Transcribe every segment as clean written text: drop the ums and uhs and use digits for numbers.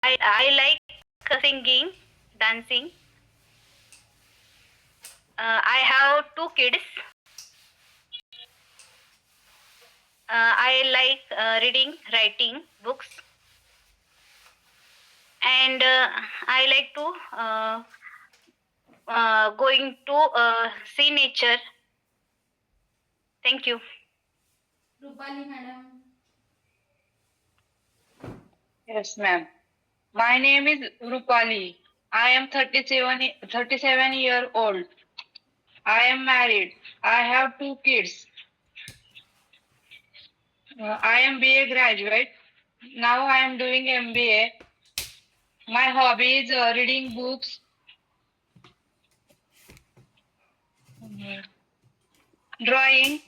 I like singing, dancing. I have 2 kids. I like reading, writing books, and I like to going to see nature. Thank you. Rupali madam. Yes, ma'am. My name is Rupali. I am 37 year old. I am married. I have 2 kids. I am BA graduate. Now I am doing MBA. My hobby is reading books, drawing.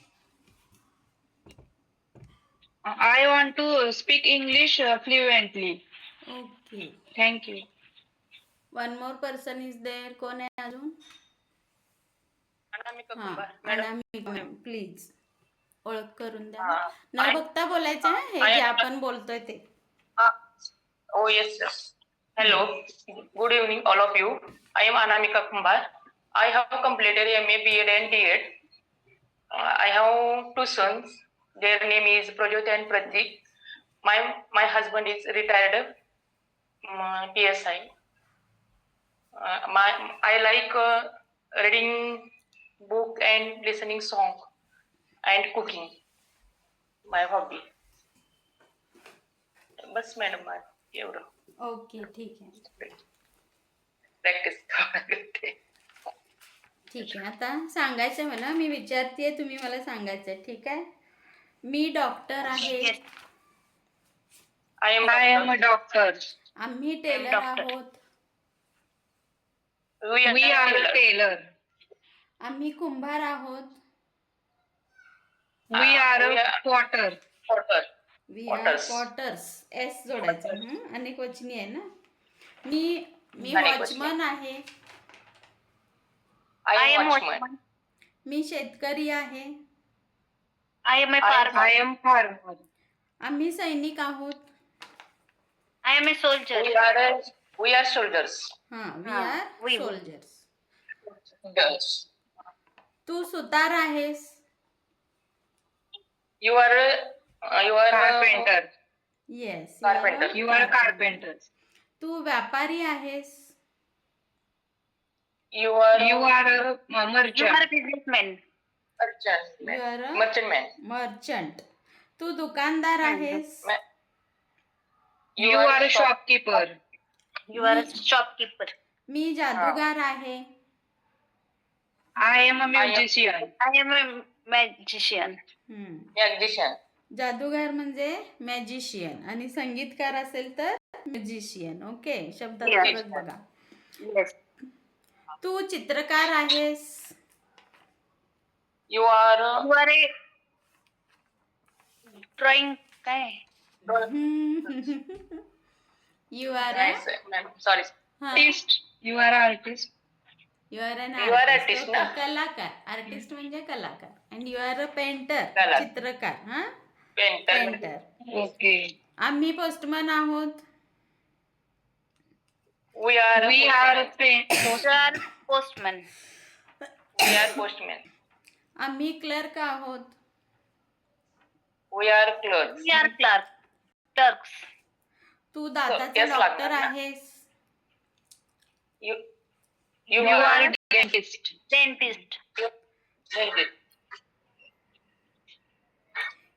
I want to speak English fluently. Okay. Thank you. One more person is there. कोण आहे अजून? हां, अनामिका ma'am please ओळख करून द्या. न बघता बोलायचं आहे, हे जे आपण बोलतोय ते. Oh, yes, sir. Hello. Good evening, all of you. I am Anamika Kumbar. I have completed MA, B.Ed and D.Ed. I have 2 sons. Their name is Prajot and Pratik. My husband is retired PSI. I like reading book and listening song and cooking. My hobby. Bus madam एवढं. Okay, ठीक आहे. Practice करते. ठीक आहे. आता सांगायचं आहे मला. मी विचारते, तुम्ही मला सांगायचं आहे. ठीक आहे. मी डॉक्टर आहे. Yes. I am a doctor. आम्ही टेलर doctor. आहोत. We are a tailor. आम्ही कुंभार आहोत. We are a potter. We are Potters. Potters. S जोडायचं. अनेक वचनी आहे ना. मी अनेक वॉचमन आहे. I am watchman. watchman. मी शेतकरी आहे. I am a farmer. I am farmer. आम्ही सैनिक आहोत. I am a soldier. We are soldiers. हां, वी हां, आर we. सोल्जर्स. Yes. तू सुतार आहेस. You are Carpenter. Yes. Carpenter. You are a carpenter. तू व्यापारी आहेस. You are You are a You are merchant. a businessman. You are a merchant man. Merchant. तू दुकानदार आहेस. You are a shopkeeper. You are a shopkeeper. मी जादूगार आहे. I am a musician. I am a magician. Magician. जादूगार म्हणजे magician आणि संगीतकार असेल तर म्युझिशियन. ओके, शब्दात Yes. फरक बघा. Yes. तू चित्रकार आहेस. You are You are a drawing काय? You are nice, ma'am. Sorry. Artist. You are an artist. You are an You are artist ना? कलाकार. आर्टिस्ट म्हणजे कलाकार. And you are a painter. कलाकार. चित्रकार. हा, Painter. पेंटर. Okay. आम्ही postman आहोत. We are We are a You are postman. postman. आम्ही क्लर्क आहोत. We are clerks. We are clerks. तू दाताचा Yes, डॉक्टर लागणार ना? आहेस. You You are a dentist. Dentist. dentist.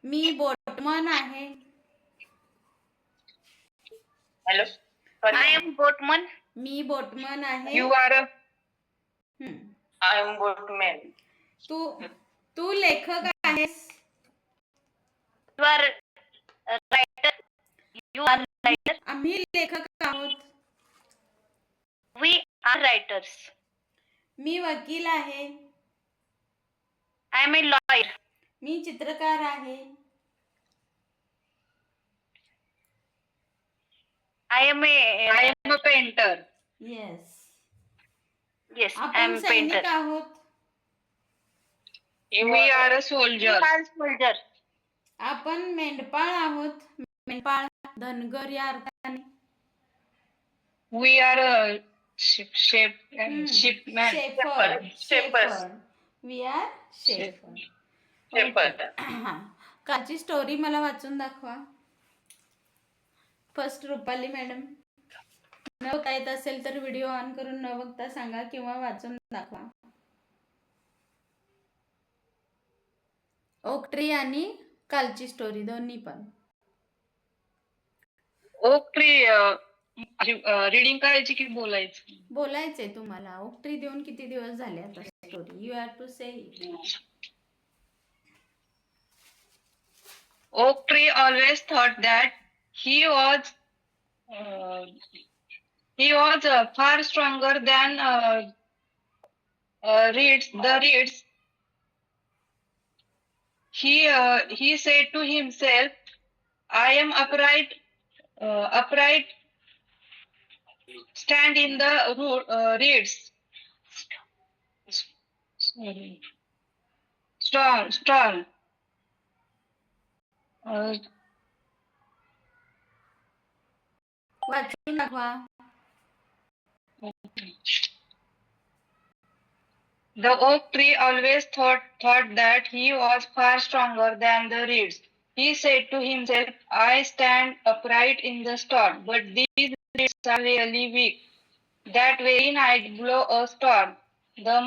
मी बोटमन आहे. Hello. I am boatman. मी बोटमन आहे. You are a हम्म. I am boatman. तू लेखक आहेस. You are a writer. You are writer. आम्ही लेखक आहोत. We are writers. मी वकील आहे. I am a lawyer. मी चित्रकार आहे. I am a painter. Yes. yes. I am आपण a सैनिक painter. आहोत. We are a soldier. You are a soldier. आपण मेंढपाळ आहोत. मेंढपाळ धनगर या अर्थाने. We are a shipman. Shepherd. Shepherds. We are shepherd. Shepherd. हां, कालची स्टोरी मला वाचून दाखवा. First Rupali madam. न बघता येत असेल तर व्हिडिओ ऑन करून न बघता सांगा किंवा वाचून दाखवा. ओक ट्री आणि कालची स्टोरी दोन्ही पण. ओक ट्री रीडिंग करायची की बोलायची? बोलायचंय तुम्हाला. ओक ट्री देऊन किती दिवस झाले आता story. You have to say it. Oak tree always thought that he was far stronger than reeds. The reeds. He said to himself, "I am upright. Stand in the reeds. Sorry. Strong. वाचून दाखवा. The oak tree always thought that he was far stronger than the reeds. He said to himself, "I stand upright in the storm, but these reeds are really weak." That very night blew a storm. The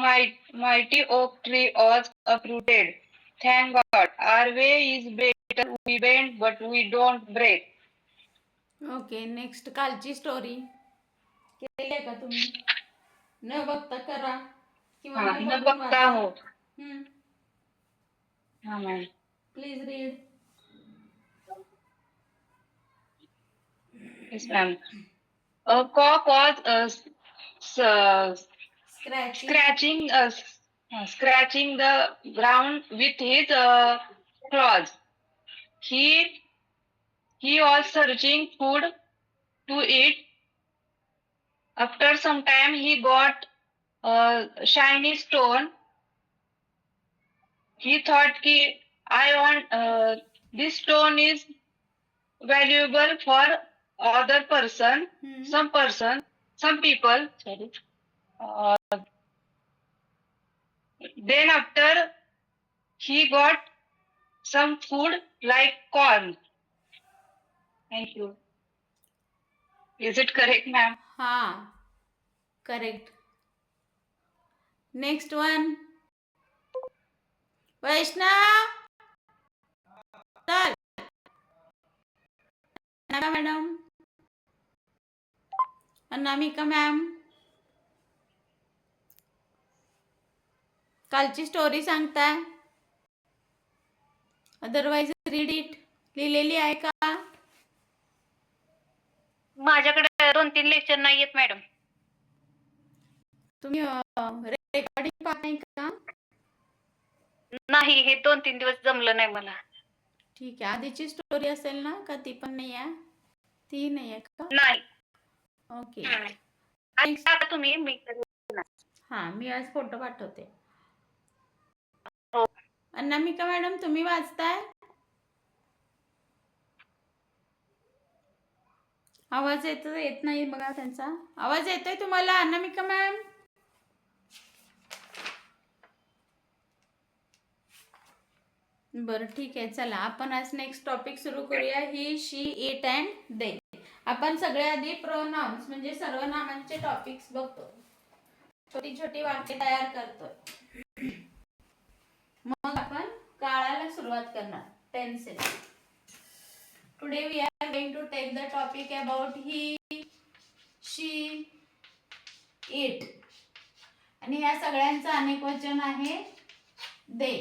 mighty oak tree was uprooted. Thank God, our way is better. We bend, but we don't break. Okay, next कालची story केली आहे का तुम्ही? न बघता करा किंवा हाँ, न न बघून बघता वाचा. हो. हाँ ma'am. Please read. Yes, ma'am. A cock was scratching. scratching the ground with his claws. He was searching food to eat. After some time, he got a shiny stone. He thought, I want this stone is valuable for other person, some people. Sorry. Then after he got some food like corn. Thank you. Is it correct, ma'am? हां, correct. Next one. Vaishnav चल. Madam. Anamika ma'am. कालची story सांगताय? Otherwise read it. लिहिलेली आहे का? माझ्याकडे 2-3 lecture नाही आहेत मॅडम. तुम्ही रेकॉर्डिंग पाहताय का? नाही, हे 2-3 दिवस जमलं नाही मला. ठीक आहे. आधीची स्टोरी असेल ना का? ती पण नाही आहे? ती नाही आहे का? नाही. ओके. आता तुम्ही मी हां, मी आज फोटो पाठवते. हो. अनामिका मॅडम तुम्ही वाचताय? आवाज येत नाही बघा त्यांचा. आवाज येतोय तुम्हाला अनामिका मॅम? बरं ठीक आहे. चला आपण आज नेक्स्ट टॉपिक सुरू करूया. ही, शी, इट अँड दे. आपण सगळे आधी प्रोनाउन्स म्हणजे सर्वनामांचे टॉपिक्स बघतो. छोटी छोटी वाक्य तयार करतोय. मग आपण काळाला सुरुवात करणार. Tenses. Today we are going to take the topic about he, she, it. आणि ह्या सगळ्यांचं अनेक वचन आहे दे.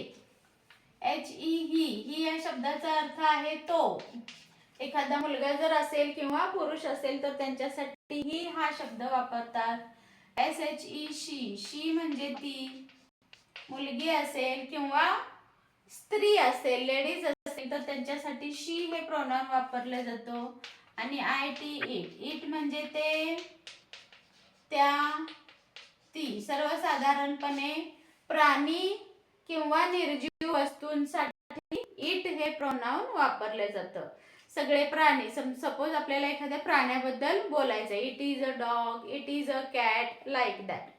ही या शब्दाचा अर्थ आहे तो. एखादा मुलगा जर असेल किंवा पुरुष असेल तर त्यांच्यासाठी ही हा शब्द वापरतात. शी म्हणजे ती. मुलगी असेल किंवा स्त्री असेल, लेडीज असेल तर त्यांच्यासाठी शी हे प्रोनाउन वापरले जातो. आणि इट म्हणजे ते, त्या, ती. सर्वसाधारणपणे प्राणी किंवा निर्जीव वस्तूंसाठी इट हे प्रोनाउन वापरले जातं. सगळे प्राणी, सपोज आपल्याला एखाद्या प्राण्याबद्दल बोलायचं आहे, it is a dog, it is a cat, like that,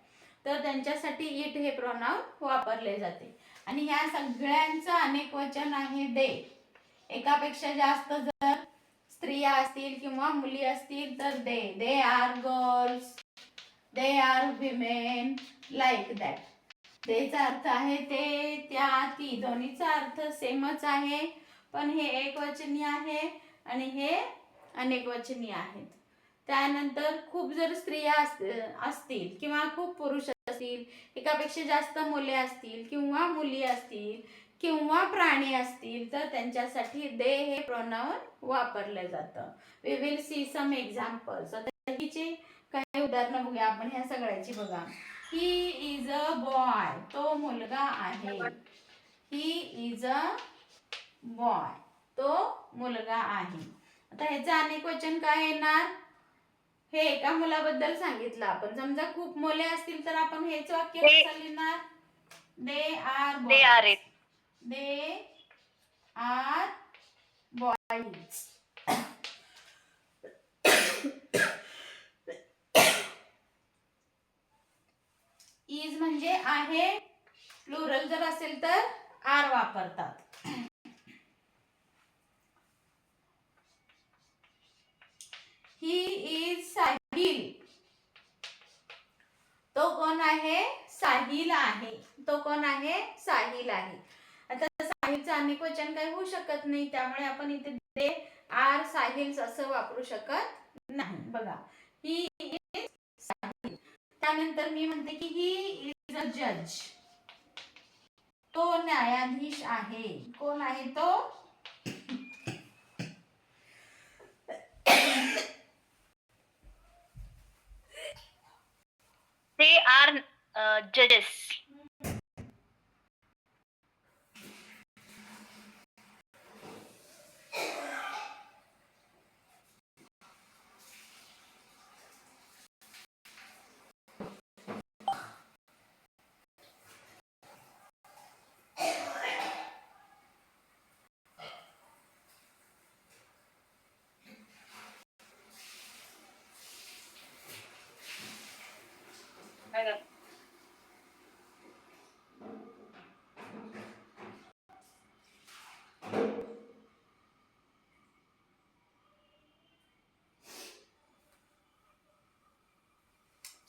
तर त्यांच्यासाठी इट हे प्रोनाउन वापरले जाते. आणि ह्या सगळ्यांचं अनेक वचन आहे दे. एकापेक्षा जास्त जर स्त्रिया असतील किंवा मुली असतील तर they are girls, they are women, like that. देचा अर्थ आहे ते, त्या, ती, दोन्हीचा अर्थ सेमच आहे, पण हे एकवचनी आहे आणि हे अनेकवचनी आहेत. त्यानंतर खूप जर स्त्रिया असतील किंवा खूप पुरुष असतील, एकापेक्षा जास्त मुले असतील किंवा मुली असतील किंवा प्राणी असतील तर त्यांच्यासाठी दे हे प्रोनाउन वापरलं जातं. We will see some examples. आता हिची काही उदाहरणं बघूया आपण ह्या सगळ्याची. बघा, ही इज अ बॉय, तो मुलगा आहे. ही इज अ बॉय, तो मुलगा आहे. आता ह्याचं अनेक वचन काय येणार? हे एका मुलाबद्दल सांगितलं आपण. समजा खूप मुले असतील तर आपण हेच वाक्य कसं लिहिणार? They are they are boys. It. They are boys. Is म्हणजे आहे, प्लुरल जर असेल तर आर वापरतात. He is Sahil. तो कोण आहे? साहिल आहे. तो कोण आहे? साहिल आहे. आता साहिलचं अनेक वचन काही होऊ शकत नाही, त्यामुळे आपण इथे दे आर साहिल्स असं वापरू शकत नाही. बघा, ही इज साहिल. त्यानंतर मी म्हणते की ही इज अ जज. तो न्यायाधीश आहे. कोण आहे तो? दे आर जजेस.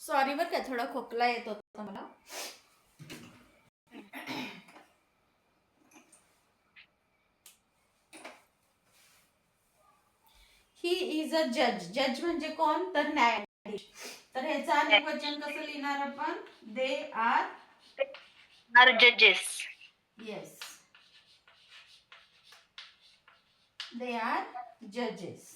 सॉरी बरं का, थोडा खोकला येत होता मला. ही इज अ जज. जज म्हणजे कोण? तर न्यायाधीश. तर ह्याचं अनेक वचन कसं लिहिणार आपण? दे आर जजेस. येस, दे आर जजेस.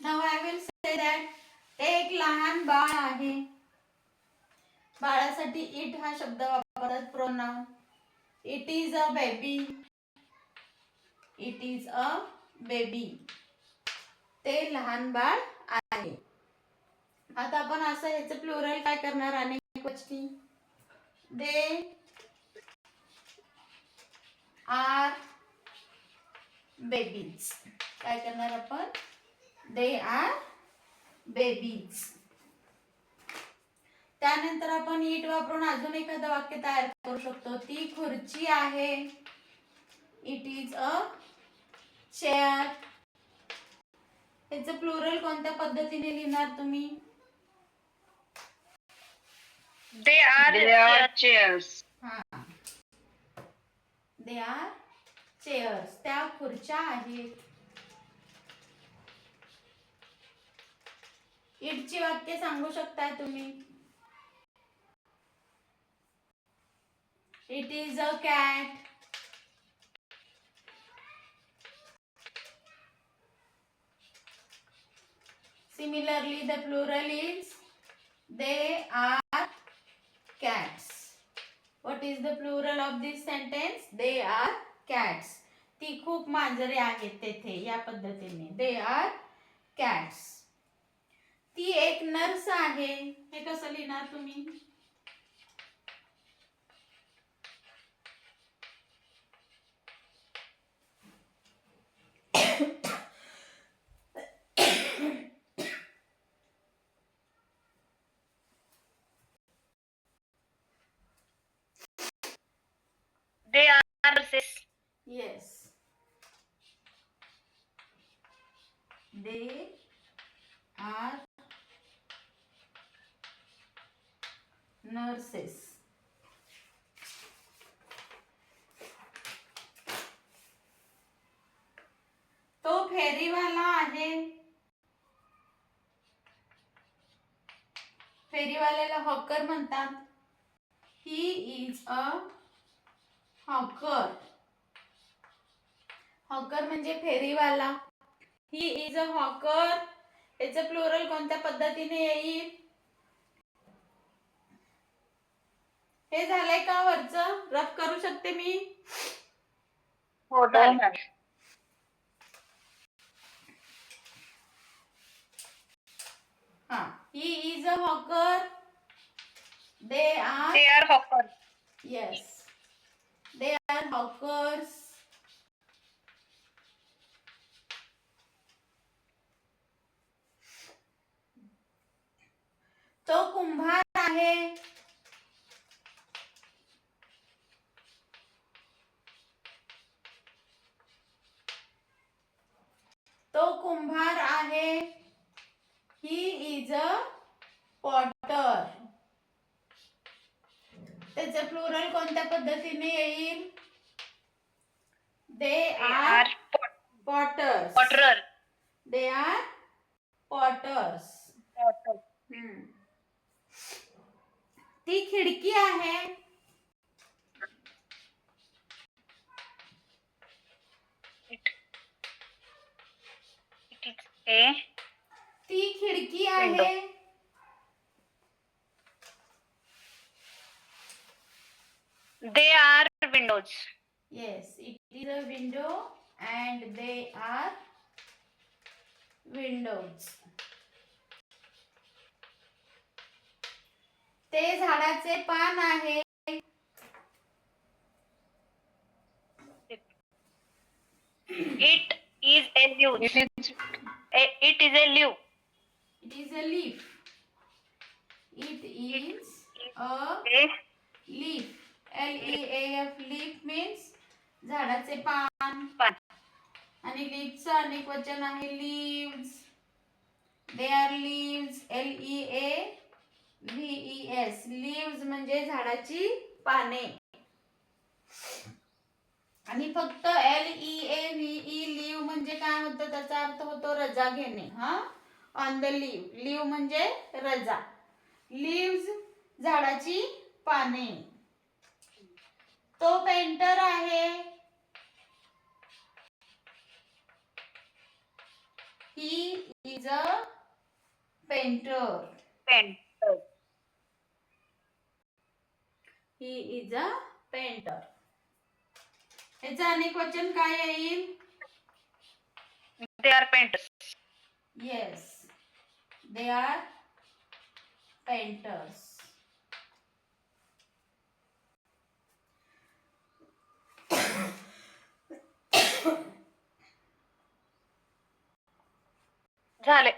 Now I will say that एक लहान बाळ आहे. बाळासाठी इट हा शब्द वापरतात pronoun. It is a baby. It is a baby. ते लहान बाळ आहे. आता आपण असं ह्याचं प्लुरल काय करणार? अनेक वचनी. They are babies. काय करणार आपण? They are babies. त्यानंतर आपण इट वापरून अजून एखादं वाक्य तयार करू शकतो. ती खुर्ची आहे. It is a chair. याचं प्लुरल कोणत्या पद्धतीने लिहिणार तुम्ही? They are chairs. हा, दे आर चेअर्स. त्या खुर्च्या आहेत. इटची वाक्य सांगू शकता तुम्ही. It is a cat. Similarly, the plural is they are cats. What is the plural of this sentence? They are cats. ती खूप मांजरे आहेत तेथे. या पद्धतीने they are cats. ती एक नर्स आहे. हे कसं लिहिणार तुम्ही? They are nurses. Yes. They are nurses. तो फेरीवाला आहे. फेरीवाल्याला हॉकर म्हणतात. He is a hawker. Hawker म्हणजे फेरीवाला. He is a hawker. याचं प्लुरल कोणत्या पद्धतीने येईल? हे झालंय का वरचं? रफ करू शकते मी? हो झालं. हा. ही is a hawker. They are. They are hawkers. Yes. They are hawkers. तो कुंभार आहे. तो कुंभार आहे. He is a potter. त्याचं प्लुरल कोणत्या पद्धतीने येईल? They are potters. Potterer. They are potters. Potter. ती खिडकी आहे. It is a ती खिडकी आहे. They are windows. Yes, it is a window and they are windows. ते झाडाचे पान आहे. It is a leaf. It is a leaf. It is a leaf. It is a A leaf. L-E-A-F. leaf means झाडाचे पान. पान. आणि लीफचं अनेक वचन आहे leaves. They are leaves. L-E-A-V-E-S. leaves म्हणजे झाडाची पाने. आणि फक्त L-E-A-V-E लीव म्हणजे काय होतं? त्याचा अर्थ होतो रजा घेणे. हा, ऑन द लीव. लीव म्हणजे रजा. लीव्स झाडाची पाने. तो पेंटर आहे. He is a painter. painter. He is a painter. याचं अनेक वचन काय येईल? They are painters. Yes, they are painters. झाले.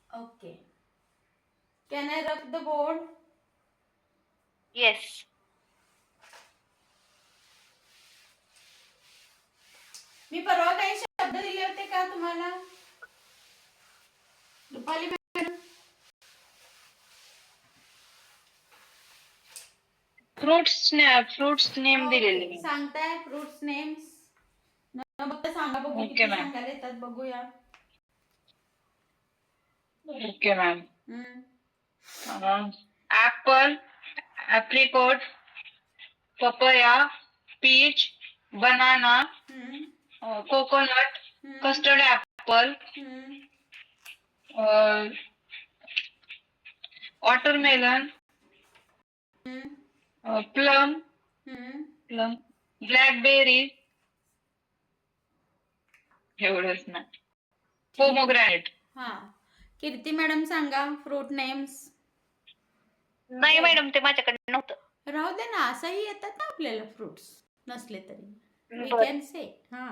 Okay. Can I rub the board? Yes. मी परवा काही शब्द दिले होते का तुम्हाला? रुपाली मॅडम. फ्रुट्स नेम दिलेले. सांगताय फ्रुट्स नेम्स? फक्त सांगा बघू. Okay, किती ma'am. सांगायला येतात बघूया. Okay ma'am. Apple, apricot, papaya, peach, banana, coconut, custard apple, watermelon, plum, blackberry, एवढंच ना. पोमोग्रॅनेट. हा. कीर्ती मॅडम सांगा फ्रूट नेम्स. नाही मॅडम, ते माझ्याकडे नव्हतं. राहू दे ना, असंही येतात ना आपल्याला फ्रुट्स नसले तरी. We बरं. can say. हा.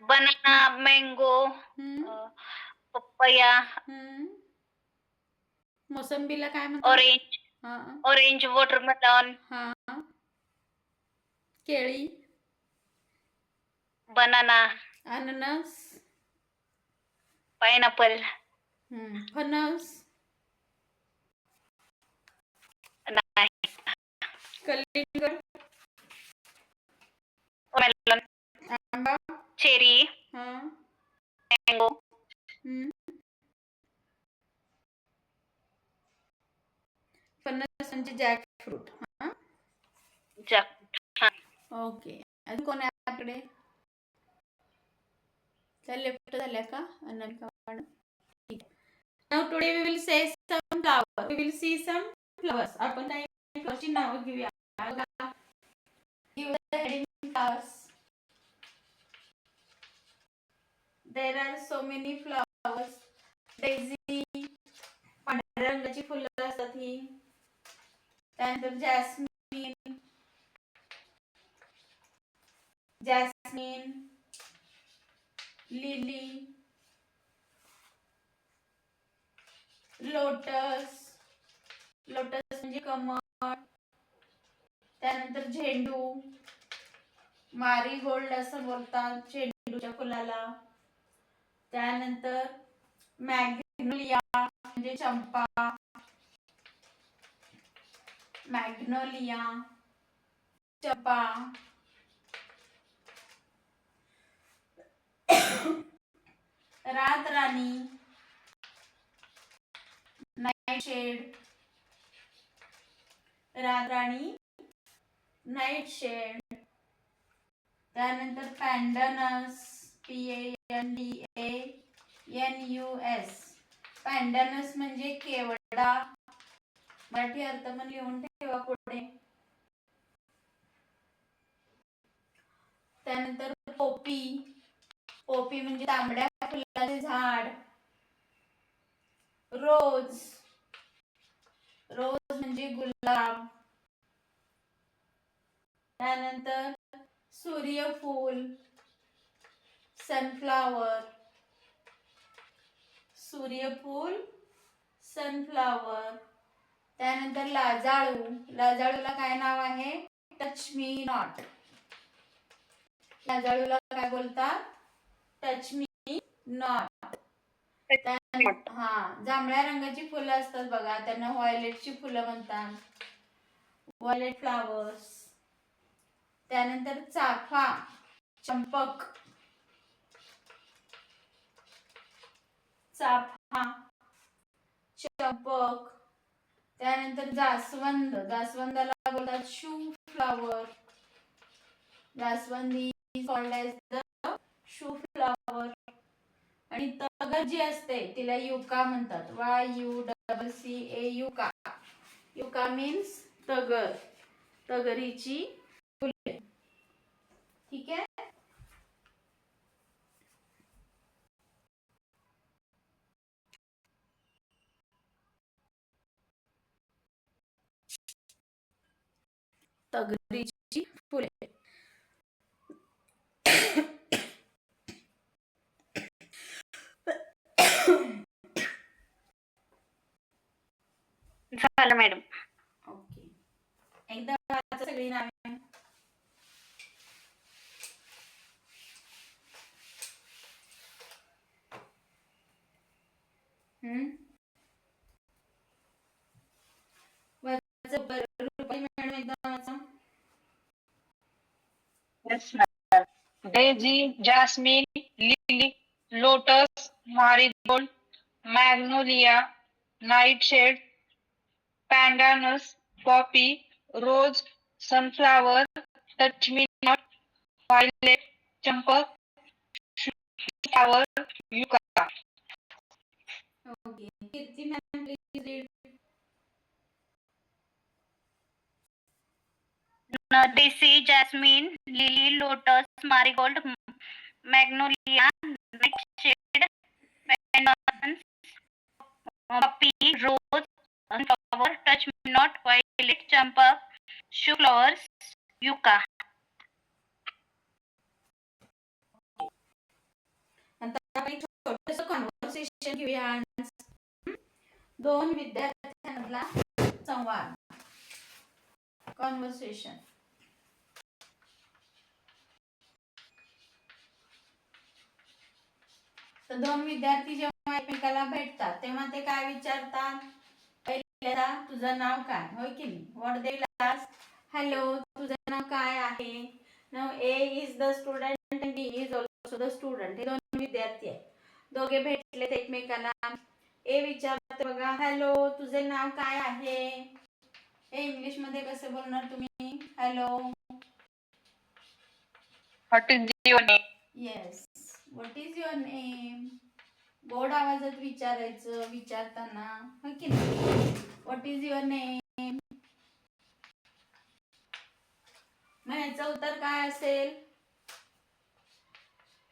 बनाना, मँगो, पपया, मोसंबीला काय म्हणतात? ऑरेंज, हा. ऑरेंज, वॉटरमेलन, हा. केळी. banana, अननस, pineapple, फणस, नाही, कलिंगड, melon, आंबा, cherry, हा, mango, हम्म. फणस म्हणजे जॅक फ्रूट. हा, jack. हा. ओके. अजून कोण आहे आपल्याकडे? त्या लेफ्ट झाल्या का अनामिका मॅडम? ठीक. नाव today we will say some flower. We will see some flowers. आपण काही फ्लावरची नावं घेऊया. Give the heading flowers. There are so many flowers. Daisy, पांढऱ्या रंगाची फुलं असतात ही. त्यानंतर जॅस्मिन, लिली, लोटस म्हणजे कमळ. त्यानंतर झेंडू, मारीगोल्ड असं बोलतात झेंडूच्या फुलाला. त्यानंतर मॅग्नोलिया म्हणजे चंपा, चंपा. रात राणी, नाईट शेड, नाईट शेड. त्यानंतर पॅन्डनस, PANDANUS, पॅन्डनस म्हणजे केवडा. मराठी अर्थ पण लिहून ठेवा पुढे. त्यानंतर पोपी म्हणजे तांबड्या फुलाचे झाड. रोज म्हणजे गुलाब. त्यानंतर सूर्यफूल, सनफ्लावर. त्यानंतर लाजाळूला काय नाव आहे? Touch me not. लाजाळूला काय बोलतात? Touch me not. हा, जांभळ्या रंगाची फुलं असतात बघा, त्यांना व्हायलेटची फुलं म्हणतात, व्हायलेट फ्लावर्स. त्यानंतर चाफा, चंपक, त्यानंतर जास्वंदाला बोलतात शू फ्लावर. जास्वंदी called as the shoe flower. आणि तगर जी असते तिला युका म्हणतात. YUCCA, युका मीन्स तगर, तगरीची फुले. ठीक आहे. तगरीची फुले. झालं मॅडम. ओके. एकदा वाचा सगळी नावे. रुपाली मॅडम एकदा वाचा. Yes, ma'am. Daisy, jasmine, lily, lotus, marigold, magnolia, nightshade, pandanus, poppy, rose, sunflower, touch me not, violet, champak, flower, yucca. Okay. Kirti ma'am please read. Daisy, jasmine, lily, lotus, marigold, magnolia, nightshade, pandanus, poppy, rose, sunflower, touch me not, violet, champak, shoe flowers, yucca. आता आपण एक छोटंसं conversation घेऊया. दोन विद्यार्थ्यांमधला संवाद. Conversation. तर दोन विद्यार्थी जेव्हा एकमेकाला भेटतात तेव्हा ते काय विचारतात? पहिल्यांदा तुझं नाव काय, होय की नाही? What they will ask, hello तुझं नाव काय आहे? नाव A is the student and B is also the student. हे दोन विद्यार्थी आहेत, दोघे भेटलेत एकमेकाला. ए विचारते बघा, हॅलो तुझे नाव काय आहे? हे इंग्लिश मध्ये कसं बोलणार तुम्ही? Hello. What is your name? Yes, what is your name. गोड आवाजात विचारायचं विचारताना, हो की नाही? What is your name. मग याचं उत्तर काय असेल?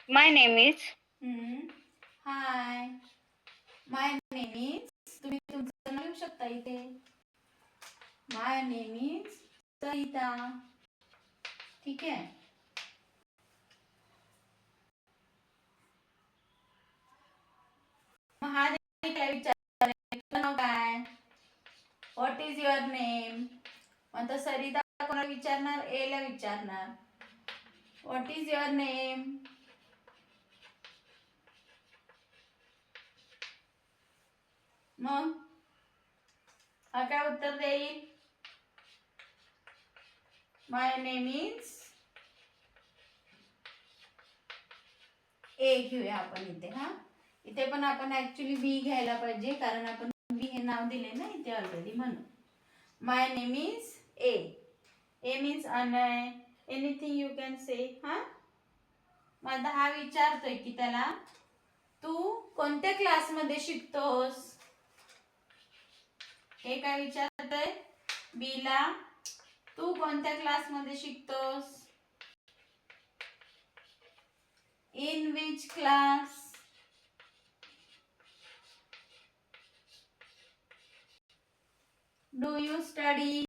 My name is. High, my name is. तुम्ही तुमचं नाव लिहू शकता इथे. माय नेम इज सरिता. ठीक आहे. मग हा देखील विचारायचं नाव काय? What is your name. मग तर सरिता कोणाला विचारणार? ए ला विचारणार. What is your name. मग हा काय उत्तर देईल? माय नेम इज. ए घेऊया आपण इथे. हा, इथे पण आपण ऍक्च्युली बी घ्यायला पाहिजे, कारण आपण बी हे नाव दिले ना इथे ऑलरेडी, म्हणून. My name is A. A means Anay, anything you can say. हा, मग हा विचारतोय की त्याला, तू कोणत्या क्लासमध्ये शिकतोस. हे काय विचारतोय बी ला, तू कोणत्या क्लासमध्ये शिकतोस. In which class. Do you study.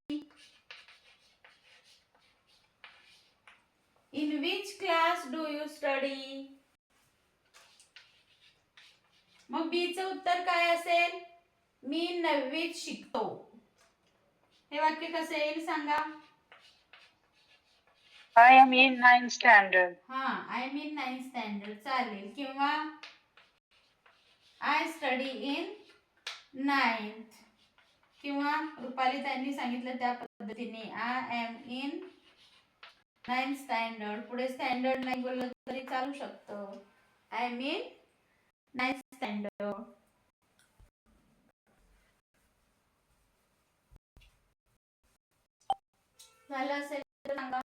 In which class do you study. मग बीचं उत्तर काय असेल? मी 9वीत शिकतो. हे वाक्य कसं येईल सांगा? I am in 9th standard. हा, I am in 9th standard चालेल, किंवा आय स्टडी इन 9th, किंवा रुपाली त्यांनी सांगितलं त्या पद्धतीने I am in 9th standard. पुढे स्टँडर्ड नाही बोललं तरी चालू शकतं. I am in 9th standard. झालं असेल तर सांगा.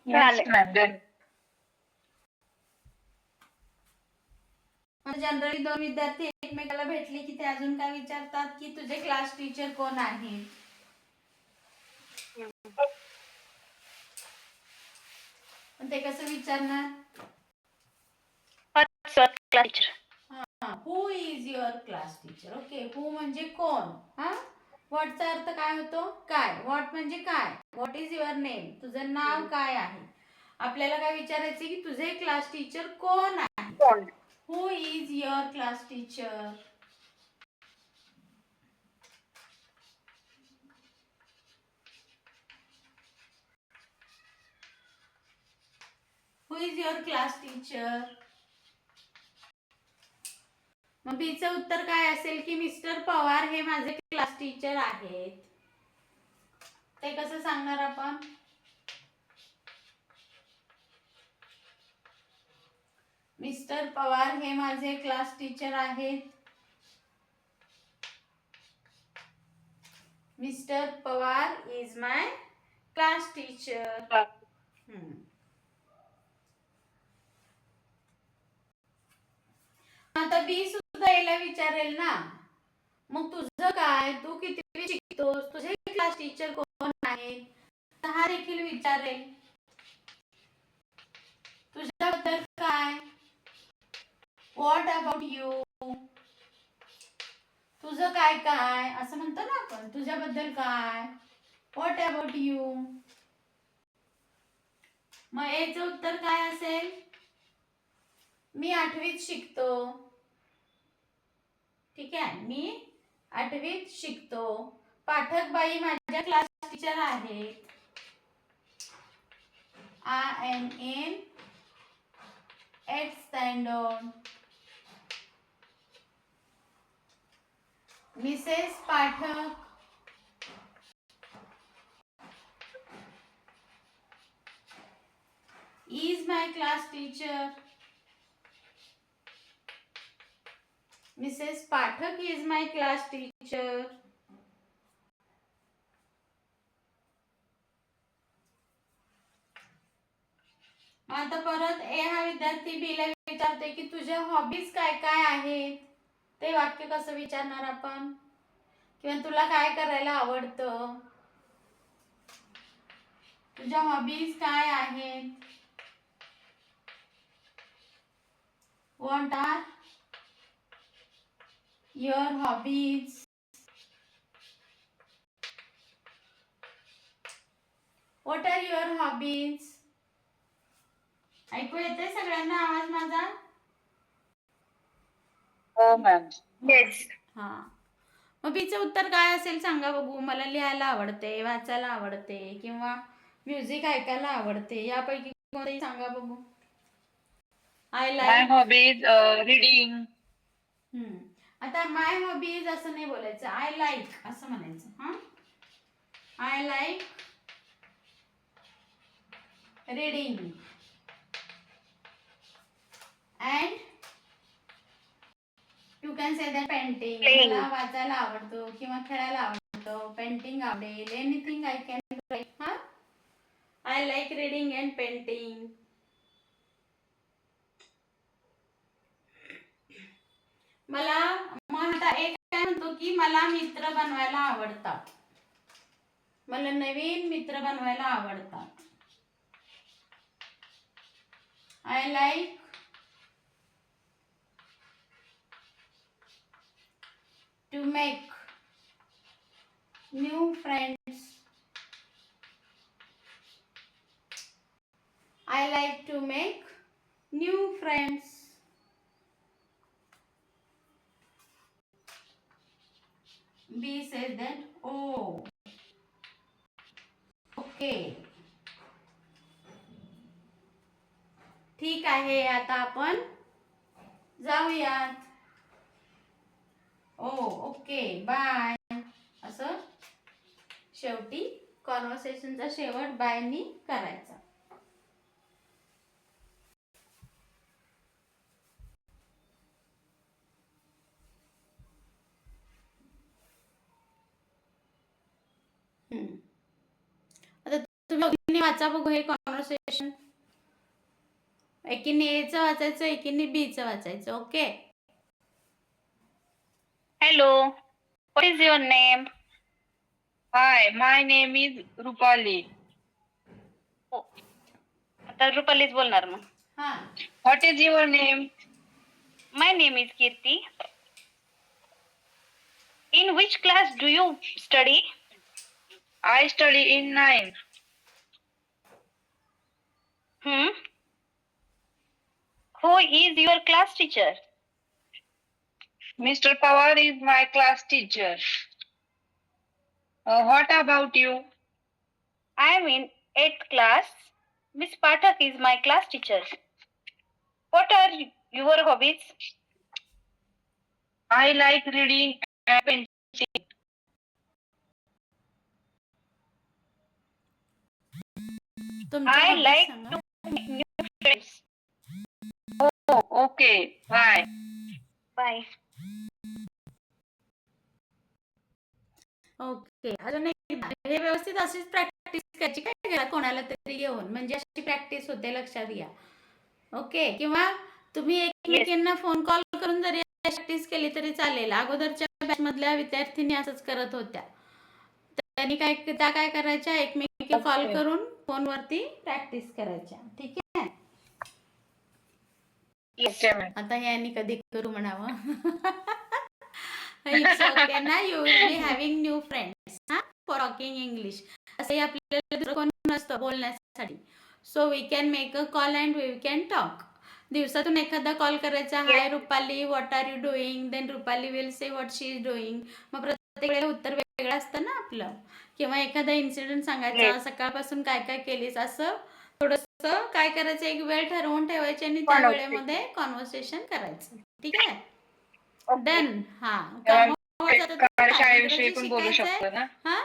Yes, ma'am. Then जनरली दोन विद्यार्थी एकमेकाला भेटले की ते अजून काय विचारतात की तुझे क्लास टीचर कोण आहे. पण ते कसं विचारणार? What's your class teacher? Who is your class teacher. Okay, who म्हणजे कोण. हा, व्हॉटचा अर्थ काय होतो? काय. व्हॉट म्हणजे काय. What is your name. तुझं नाव काय आहे. आपल्याला काय विचारायचं की तुझे क्लास टीचर कोण आहे. Who is your class teacher. Who is your class teacher. मग बीचं उत्तर काय असेल की मिस्टर पवार हे माझे क्लास टीचर आहेत. ते कसं सांगणार आपण? मिस्टर पवार हे माझे क्लास टीचर आहेत. Mister Pawar is my class teacher. आता बी सुद्धा याला विचारेल ना, मग तुझं काय, तू किती शिकतोस, तुझे क्लास टीचर कोण आहे. हा देखील विचारेल तुझ्याबद्दल काय. What about you. तुझं काय काय असं म्हणतो ना आपण, तुझ्याबद्दल काय. What about you. मग याचं उत्तर काय असेल? मी 8वीत शिकतो. ठीक आहे, मी 8वीत शिकतो. पाठक बाई माझ्या क्लास टीचर आहेत. 8th 8th standard. Mrs. Pathak is my class teacher. Mrs. Pathak is my class teacher. आता परत ए हा विद्यार्थी बी ला विचारते की तुझ्या हॉबीज काय काय आहेत. ते वाक्य कसं विचारणार आपण, किंवा तुला काय करायला आवडतं, तुझ्या हॉबीज काय आहेत. What are your hobbies? What are your hobbies? ऐकू येते सगळ्यांना आवाज माझा? हो मॅम. Yes. हा, मग बीचं उत्तर काय असेल सांगा बघू. मला लिहायला आवडते, वाचायला आवडते, किंवा म्युझिक ऐकायला आवडते. यापैकी कोणतंही सांगा बघू. I My like. hobby is reading. आता माय हॉबीज असं नाही बोलायचं, आय लाईक असं म्हणायचं. हा, I like reading and you can say that painting. Playing. मला वाचायला आवडतो किंवा खेळायला आवडतं, पेंटिंग आवडेल, एनिथिंग आय कॅन राईट. हा, I like reading and painting. मला मग आता एक काय म्हणतो की मला मित्र बनवायला आवडतात, मला नवीन मित्र बनवायला आवडतात. I like to make new friends. I like to make new friends. B says that, oh, okay. ठीक आहे, आता आपण जाऊयात. ओ ओके बाय. असं शेवटी कॉन्व्हर्सेशनचा शेवट बायनी करायचा. आता तुम्ही वाचा बघू हे कॉन्व्हर्सेशन. एकीने एचं वाचायचं, एकीने बीचं वाचायचं. Okay. Hello. What is your name? Hi, my name is Rupali. Oh. आता रुपालीच बोलणार मग. हा, What is your name? My name is Kirti. In which class do you study? I study in 9th. Who is your class teacher? Mr. Pawar is my class teacher. What about you? I am in 8th class. Miss Pathak is my class teacher. What are your hobbies? I like reading and painting. तुमच्या I hobbies like सांगा. to make new friends. Oh, okay. Bye. Bye. Okay, अजून एकदा हे व्यवस्थित अशीच practice करायची काय घरात कोणाला तरी घेऊन, म्हणजे अशी प्रॅक्टिस होते, लक्षात घ्या. ओके, किंवा तुम्ही एकमेकींना फोन कॉल करून जरी प्रॅक्टिस केली तरी चालेल. अगोदरच्या बॅच मधल्या विद्यार्थिनी असंच करत होत्या. त्यांनी काय करायच्या, एकमेकी कॉल करून फोनवरती प्रॅक्टिस करायच्या. ठीक आहे. Okay, ma'am. आता यांनी कधी करू म्हणावं. इट्स ओके ना, you will be having new friends for talking English. असंही आपल्याला दुसरं कोण नसतं बोलण्यासाठी. So we can make a call and we can talk. दिवसातून एखादा कॉल करायचा, hi Rupali, what are you doing. Then Rupali will say what she is doing. मग प्रत्येक वेळेला उत्तर वेगळं असतं ना आपलं. किंवा एखादा इन्सिडेंट सांगायचा, सकाळपासून काय काय केलीस, असं थोडस काय करायचं, एक वेळ ठरवून ठेवायची आणि त्या Conversation. वेळेमध्ये कॉन्व्हर्सेशन करायचं. ठीक आहे, Okay. डन. हा, मॅम, कार्यशाळेविषयी इंग्रजी पण बोलू शिकायचंय. शकतो ना? हा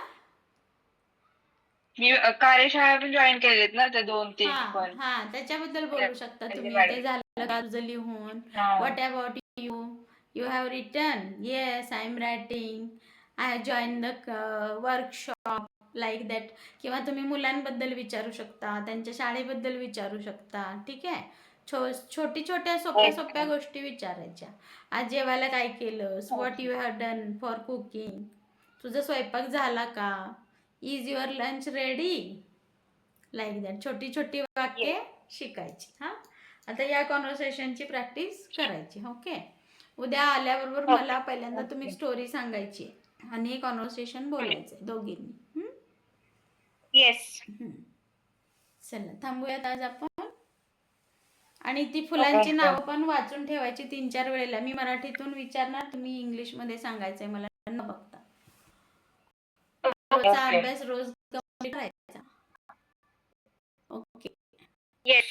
मी कार्यशाळा पण जॉईन केलेत ना, ते 2-3 हा पण. हा त्याच्याबद्दल बोलू शकता म्हणजे तुम्ही. मॅडम. ते झालं का तुझं लिहून? हा. What about you? You have written? Yes, I am writing. I join the workshop, like that. किंवा तुम्ही मुलांबद्दल विचारू शकता, त्यांच्या शाळेबद्दल विचारू शकता. ठीक आहे, छोटी छोट्या सोप्या सोप्या गोष्टी विचारायच्या. आज जेवायला काय केलंस? What you have done for cooking? तुझा स्वयंपाक झाला का? Is your lunch ready? Like that. छोटी छोटी वाक्य शिकायची. हा, आता या कॉन्व्हर्सेशनची प्रॅक्टिस करायची. ओके, उद्या आल्याबरोबर मला पहिल्यांदा तुम्ही स्टोरी सांगायची आणि कॉन्व्हर्सेशन बोलायचं दोघींनी. Yes. चला थांबूयात आज आपण. आणि ती फुलांची नावं पण वाचून ठेवायची 3-4 वेळेला. मी मराठीतून विचारणार, तुम्ही इंग्लिशमध्ये सांगायचंय मला न बघता. रोजचा अभ्यास रोज करायचा. ओके. Yes.